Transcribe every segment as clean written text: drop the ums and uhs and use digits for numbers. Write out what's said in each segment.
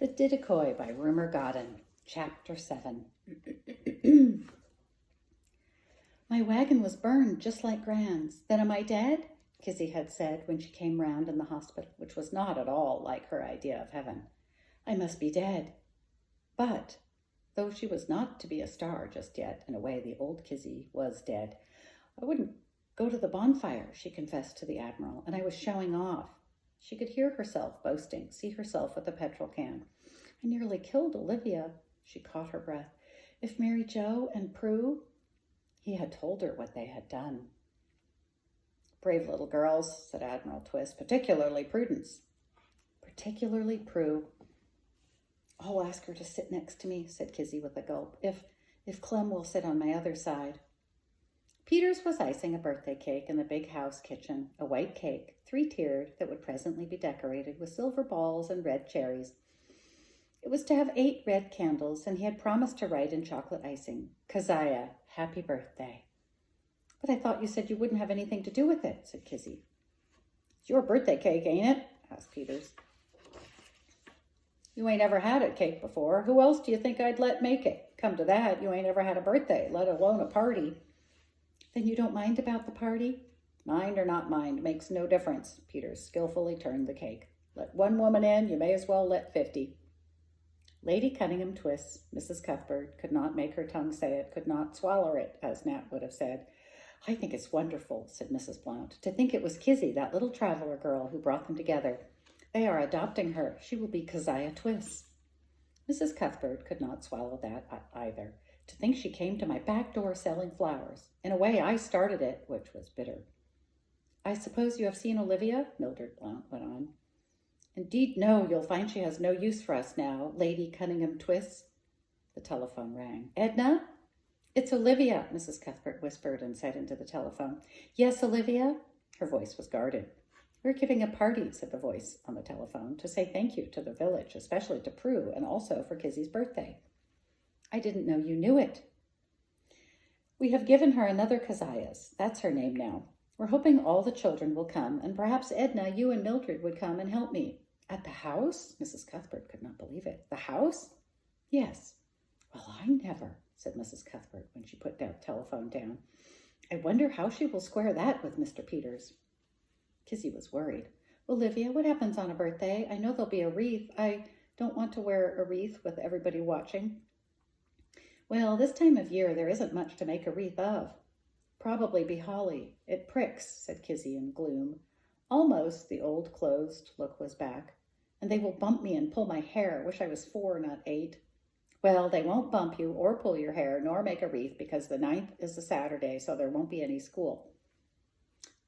The Diddakoi by Rumer, Godden, Chapter 7. My wagon was burned just like Gran's. Then am I dead? Kizzy had said when she came round in the hospital, which was not at all like her idea of heaven. I must be dead. But, though she was not to be a star just yet, in a way the old Kizzy was dead, I wouldn't go to the bonfire, she confessed to the Admiral, and I was showing off. She could hear herself boasting, see herself with a petrol can. I nearly killed Olivia. She caught her breath. If Mary Jo and Prue... He had told her what they had done. Brave little girls, said Admiral Twist, particularly Prudence. Particularly Prue. I'll ask her to sit next to me, said Kizzy with a gulp, if Clem will sit on my other side. Peters was icing a birthday cake in the big house kitchen, a white cake, 3-tiered, that would presently be decorated with silver balls and red cherries. It was to have 8 red candles, and he had promised to write in chocolate icing, Keziah, happy birthday. But I thought you said you wouldn't have anything to do with it, said Kizzy. It's your birthday cake, ain't it? Asked Peters. You ain't ever had a cake before. Who else do you think I'd let make it? Come to that, you ain't ever had a birthday, let alone a party. Then you don't mind about the party? Mind or not mind makes no difference. Peters skillfully turned the cake. Let one woman in, you may as well let 50. Lady Cunningham Twiss, Mrs. Cuthbert, could not make her tongue say it, could not swallow it, as Nat would have said. I think it's wonderful, said Mrs. Blount, to think it was Kizzy, that little traveler girl, who brought them together. They are adopting her. She will be Keziah Twiss. Mrs. Cuthbert could not swallow that either. To think she came to my back door selling flowers. In a way, I started it, which was bitter. I suppose you have seen Olivia? Mildred Blount went on. Indeed, no. You'll find she has no use for us now, Lady Cunningham Twiss. The telephone rang. Edna? It's Olivia, Mrs. Cuthbert whispered and said into the telephone. Yes, Olivia? Her voice was guarded. We're giving a party, said the voice on the telephone, to say thank you to the village, especially to Prue, and also for Kizzy's birthday. I didn't know you knew it. We have given her another Keziah's. That's her name now. We're hoping all the children will come, and perhaps, Edna, you and Mildred would come and help me. At the house? Mrs. Cuthbert could not believe it. The house? Yes. Well, I never, said Mrs. Cuthbert when she put the telephone down. I wonder how she will square that with Mr. Peters. Kizzy was worried. Olivia, what happens on a birthday? I know there'll be a wreath. I don't want to wear a wreath with everybody watching. Well, this time of year there isn't much to make a wreath of. Probably be holly. It pricks, said Kizzy in gloom. Almost the old closed look was back. And they will bump me and pull my hair. Wish I was 4, not 8. Well, they won't bump you or pull your hair nor make a wreath because the 9th is a Saturday, so there won't be any school.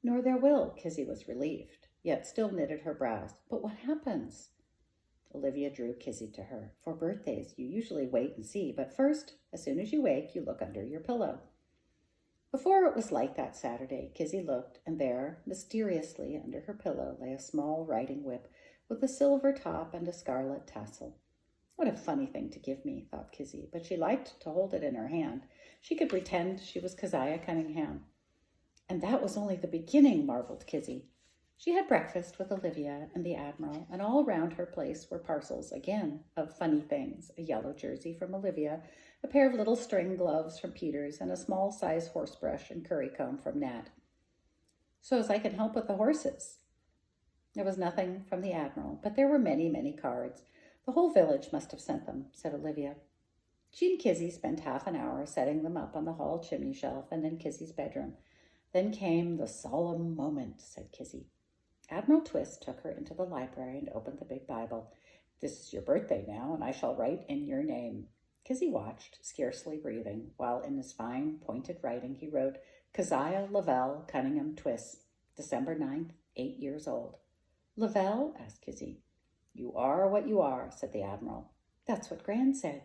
Nor there will, Kizzy was relieved, yet still knitted her brows. But what happens? Olivia drew Kizzy to her. For birthdays, you usually wait and see, but first, as soon as you wake, you look under your pillow. Before it was light that Saturday, Kizzy looked, and there, mysteriously under her pillow, lay a small riding whip with a silver top and a scarlet tassel. What a funny thing to give me, thought Kizzy, but she liked to hold it in her hand. She could pretend she was Keziah Cunningham. And that was only the beginning, marveled Kizzy. She had breakfast with Olivia and the Admiral, and all round her place were parcels, again, of funny things, a yellow jersey from Olivia, a pair of little string gloves from Peters, and a small-size horsebrush and curry comb from Nat. So's I can help with the horses. There was nothing from the Admiral, but there were many, many cards. The whole village must have sent them, said Olivia. She and Kizzy spent half an hour setting them up on the hall chimney shelf and in Kizzy's bedroom. Then came the solemn moment, said Kizzy. Admiral Twist took her into the library and opened the big Bible. This is your birthday now, and I shall write in your name. Kizzy watched, scarcely breathing, while in his fine, pointed writing he wrote, Keziah Lavelle Cunningham Twiss, December 9th, 8 years old. Lavelle? Asked Kizzy. You are what you are, said the Admiral. That's what Gran said.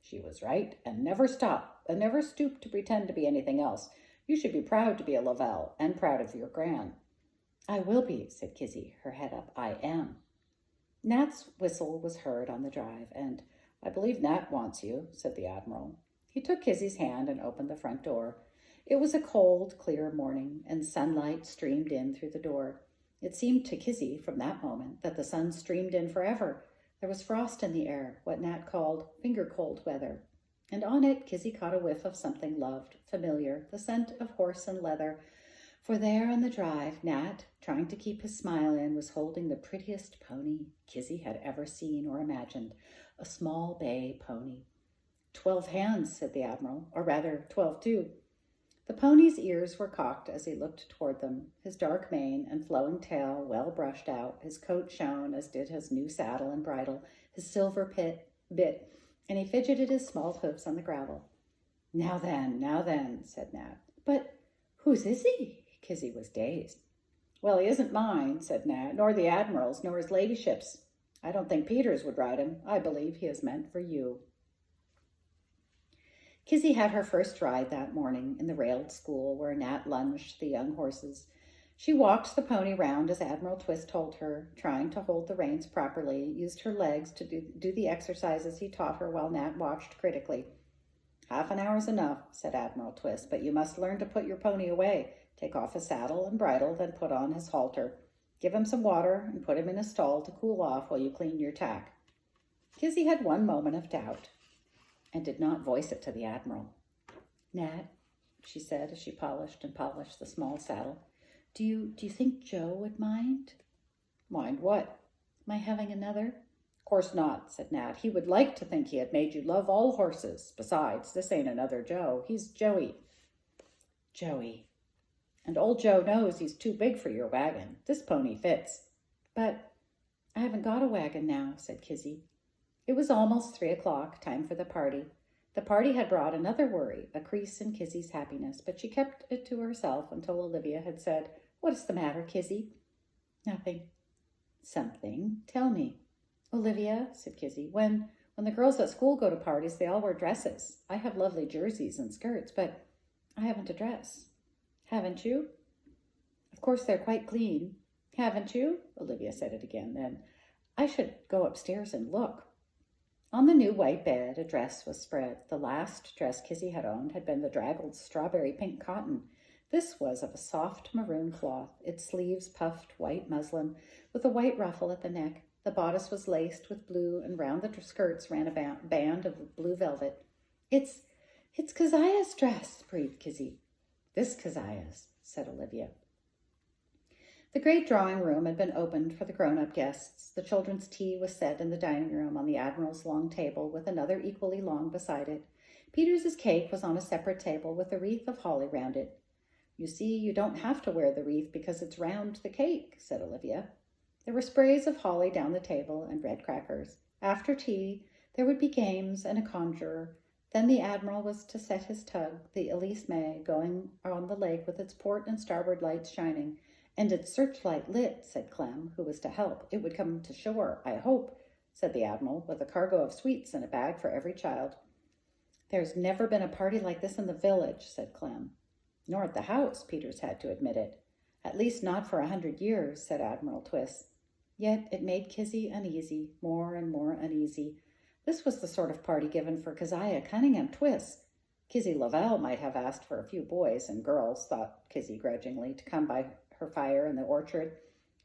She was right, and never stooped to pretend to be anything else. You should be proud to be a Lavelle, and proud of your Gran. I will be, said Kizzy, her head up. I am. Nat's whistle was heard on the drive, and I believe Nat wants you, said the Admiral. He took Kizzy's hand and opened the front door. It was a cold, clear morning, and sunlight streamed in through the door. It seemed to Kizzy from that moment that the sun streamed in forever. There was frost in the air, what Nat called finger-cold weather, and on it Kizzy caught a whiff of something loved, familiar, the scent of horse and leather, for there on the drive, Nat, trying to keep his smile in, was holding the prettiest pony Kizzy had ever seen or imagined, a small bay pony. 12 hands, said the Admiral, or rather 12 too. The pony's ears were cocked as he looked toward them, his dark mane and flowing tail well brushed out, his coat shone as did his new saddle and bridle, his silver bit, and he fidgeted his small hoofs on the gravel. Now then, said Nat. But whose is he? Kizzy was dazed. Well, he isn't mine, said Nat, nor the Admiral's, nor his ladyship's. I don't think Peters would ride him. I believe he is meant for you. Kizzy had her first ride that morning in the railed school where Nat lunged the young horses. She walked the pony round as Admiral Twist told her, trying to hold the reins properly, used her legs to do the exercises he taught her while Nat watched critically. Half an hour's enough, said Admiral Twist, but you must learn to put your pony away. Take off his saddle and bridle, then put on his halter. Give him some water and put him in a stall to cool off while you clean your tack. Kizzy had one moment of doubt and did not voice it to the Admiral. Nat, she said as she polished the small saddle, do you think Joe would mind? Mind what? My having another? Of course not, said Nat. He would like to think he had made you love all horses. Besides, this ain't another Joe. He's Joey. Joey. And old Joe knows he's too big for your wagon. This pony fits. But I haven't got a wagon now, said Kizzy. It was almost 3 o'clock, time for the party. The party had brought another worry, a crease in Kizzy's happiness, but she kept it to herself until Olivia had said, What is the matter, Kizzy? Nothing. Something. Tell me. Olivia, said Kizzy, when the girls at school go to parties, they all wear dresses. I have lovely jerseys and skirts, but I haven't a dress. Haven't you? Of course they're quite clean. Haven't you? Olivia said it again. Then, I should go upstairs and look. On the new white bed, a dress was spread. The last dress Kizzy had owned had been the draggled strawberry pink cotton. This was of a soft maroon cloth, its sleeves puffed white muslin, with a white ruffle at the neck. The bodice was laced with blue, and round the skirts ran a band of blue velvet. It's Keziah's dress, breathed Kizzy. This Keziah's, said Olivia. The great drawing room had been opened for the grown-up guests. The children's tea was set in the dining room on the Admiral's long table, with another equally long beside it. Peters's cake was on a separate table with a wreath of holly round it. You see, you don't have to wear the wreath because it's round the cake, said Olivia. There were sprays of holly down the table and red crackers. After tea, there would be games and a conjurer. Then the Admiral was to set his tug, the Elise May, going on the lake with its port and starboard lights shining. And its searchlight lit, said Clem, who was to help. It would come to shore, I hope, said the Admiral, with a cargo of sweets and a bag for every child. There's never been a party like this in the village, said Clem. Nor at the house, Peters had to admit it. At least not for 100 years, said Admiral Twist. Yet it made Kizzy uneasy, more and more uneasy. This was the sort of party given for Keziah Cunningham Twist. Kizzy Lavelle might have asked for a few boys and girls, thought Kizzy grudgingly, to come by her fire in the orchard,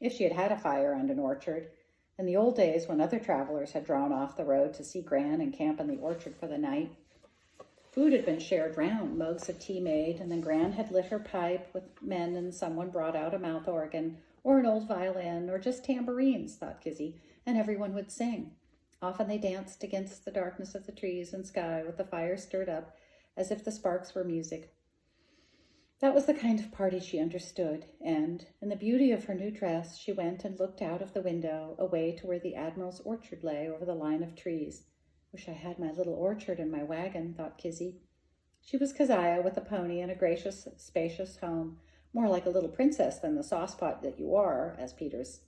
if she had had a fire and an orchard. In the old days, when other travelers had drawn off the road to see Gran and camp in the orchard for the night, food had been shared round, mugs of tea made, and then Gran had lit her pipe with men and someone brought out a mouth organ or an old violin or just tambourines, thought Kizzy, and everyone would sing. Often they danced against the darkness of the trees and sky with the fire stirred up as if the sparks were music. That was the kind of party she understood, and, in the beauty of her new dress, she went and looked out of the window, away to where the Admiral's orchard lay over the line of trees. Wish I had my little orchard in my wagon, thought Kizzy. She was Keziah with a pony and a gracious, spacious home, more like a little princess than the saucepot that you are, as Peters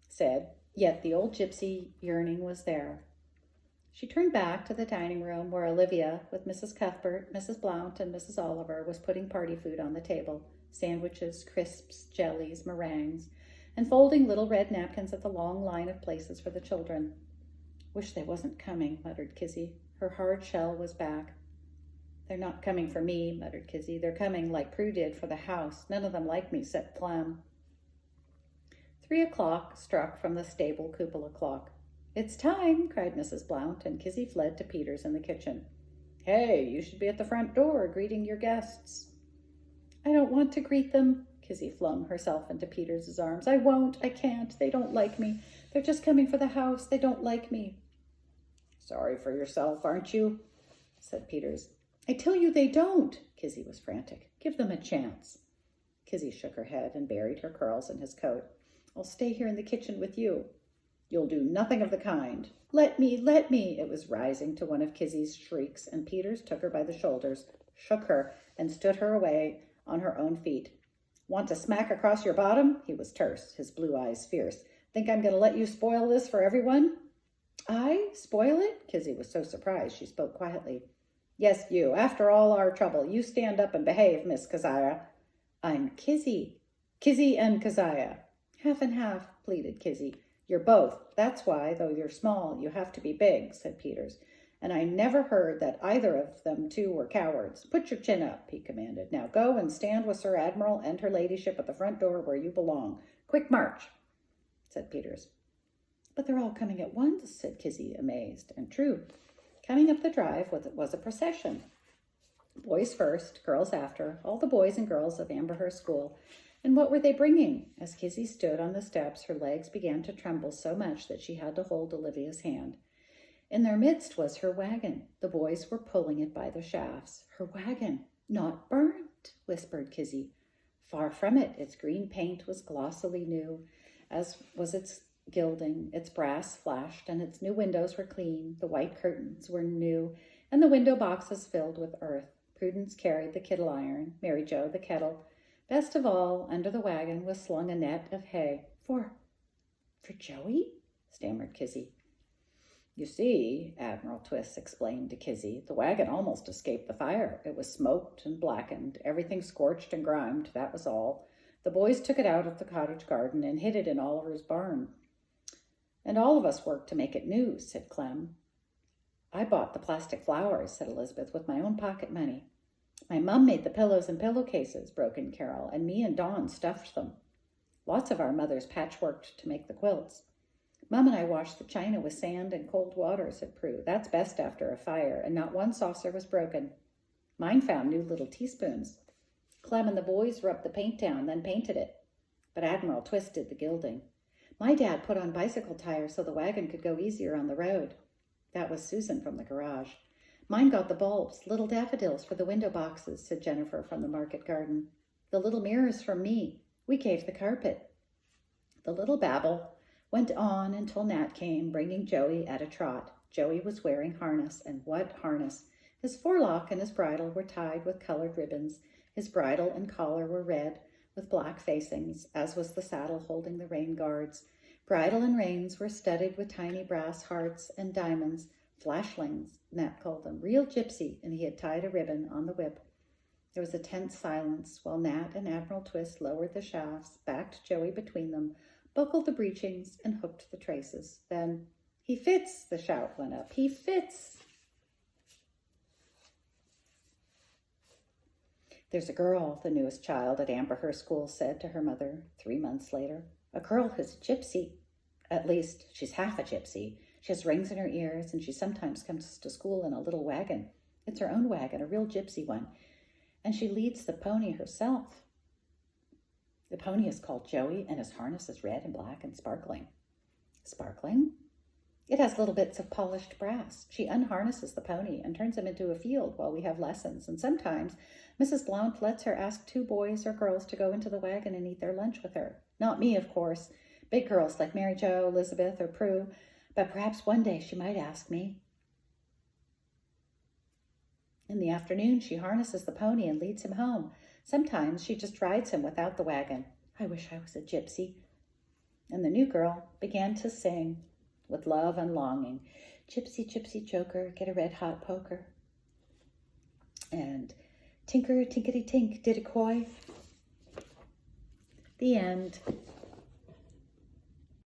said, yet the old gypsy yearning was there. She turned back to the dining room where Olivia, with Mrs. Cuthbert, Mrs. Blount, and Mrs. Oliver, was putting party food on the table, sandwiches, crisps, jellies, meringues, and folding little red napkins at the long line of places for the children. Wish they wasn't coming, muttered Kizzy. Her hard shell was back. They're not coming for me, muttered Kizzy. They're coming, like Prue did, for the house. None of them like me except Clem. 3 o'clock struck from the stable cupola clock. It's time, cried Mrs. Blount, and Kizzy fled to Peter's in the kitchen. Hey, you should be at the front door greeting your guests. I don't want to greet them, Kizzy flung herself into Peter's arms. I won't, I can't, they don't like me. They're just coming for the house, they don't like me. Sorry for yourself, aren't you? Said Peters. I tell you they don't. Kizzy was frantic. Give them a chance. Kizzy shook her head and buried her curls in his coat. I'll stay here in the kitchen with you. You'll do nothing of the kind. Let me, let me. It was rising to one of Kizzy's shrieks, and Peters took her by the shoulders, shook her, and stood her away on her own feet. Want to smack across your bottom? He was terse, his blue eyes fierce. Think I'm going to let you spoil this for everyone? I? Spoil it? Kizzy was so surprised she spoke quietly. Yes, you. After all our trouble, you stand up and behave, Miss Keziah. I'm Kizzy. Kizzy and Keziah. Half and half, pleaded Kizzy. You're both. That's why, though you're small, you have to be big, said Peters. And I never heard that either of them two were cowards. Put your chin up, he commanded. Now go and stand with Sir Admiral and her ladyship at the front door where you belong. Quick march, said Peters. But they're all coming at once, said Kizzy, amazed. And true. Coming up the drive was a procession. Boys first, girls after, all the boys and girls of Amberhurst School. And what were they bringing? As Kizzy stood on the steps, her legs began to tremble so much that she had to hold Olivia's hand. In their midst was her wagon. The boys were pulling it by the shafts. Her wagon, not burnt, whispered Kizzy. Far from it. Its green paint was glossily new, as was its gilding. Its brass flashed, and its new windows were clean. The white curtains were new, and the window boxes filled with earth. Prudence carried the kittle iron, Mary Jo the kettle. Best of all, under the wagon was slung a net of hay. For Joey? Stammered Kizzy. You see, Admiral Twist explained to Kizzy, the wagon almost escaped the fire. It was smoked and blackened, everything scorched and grimed, that was all. The boys took it out of the cottage garden and hid it in Oliver's barn. And all of us worked to make it new, said Clem. I bought the plastic flowers, said Elizabeth, with my own pocket money. My mum made the pillows and pillowcases, broke in Carol, and me and Dawn stuffed them. Lots of our mothers patchworked to make the quilts. Mum and I washed the china with sand and cold water, said Prue. That's best after a fire, and not one saucer was broken. Mine found new little teaspoons. Clem and the boys rubbed the paint down, then painted it. But Admiral Twist did the gilding. My dad put on bicycle tires so the wagon could go easier on the road. That was Susan from the garage. Mine got the bulbs, little daffodils for the window boxes, said Jennifer from the market garden. The little mirrors from me. We gave the carpet. The little babble went on until Nat came, bringing Joey at a trot. Joey was wearing harness, and what harness! His forelock and his bridle were tied with colored ribbons. His bridle and collar were red, with black facings, as was the saddle holding the rain guards. Bridle and reins were studded with tiny brass hearts and diamonds, flashlings, Nat called them, real gypsy, and he had tied a ribbon on the whip. There was a tense silence while Nat and Admiral Twist lowered the shafts, backed Joey between them, buckled the breechings, and hooked the traces. Then, he fits, the shout went up. He fits. There's a girl, the newest child at Amberhurst School said to her mother 3 months later. A girl who's a gypsy. At least, she's half a gypsy. She has rings in her ears, and she sometimes comes to school in a little wagon. It's her own wagon, a real gypsy one. And she leads the pony herself. The pony is called Joey, and his harness is red and black and sparkling. Sparkling? It has little bits of polished brass. She unharnesses the pony and turns him into a field while we have lessons, and sometimes Mrs. Blount lets her ask 2 boys or girls to go into the wagon and eat their lunch with her. Not me, of course. Big girls like Mary Jo, Elizabeth, or Prue, but perhaps one day she might ask me. In the afternoon, she harnesses the pony and leads him home. Sometimes she just rides him without the wagon. I wish I was a gypsy. And the new girl began to sing with love and longing. Gypsy, gypsy joker, get a red-hot poker. And tinker, tinkety-tink, Diddakoi. The end.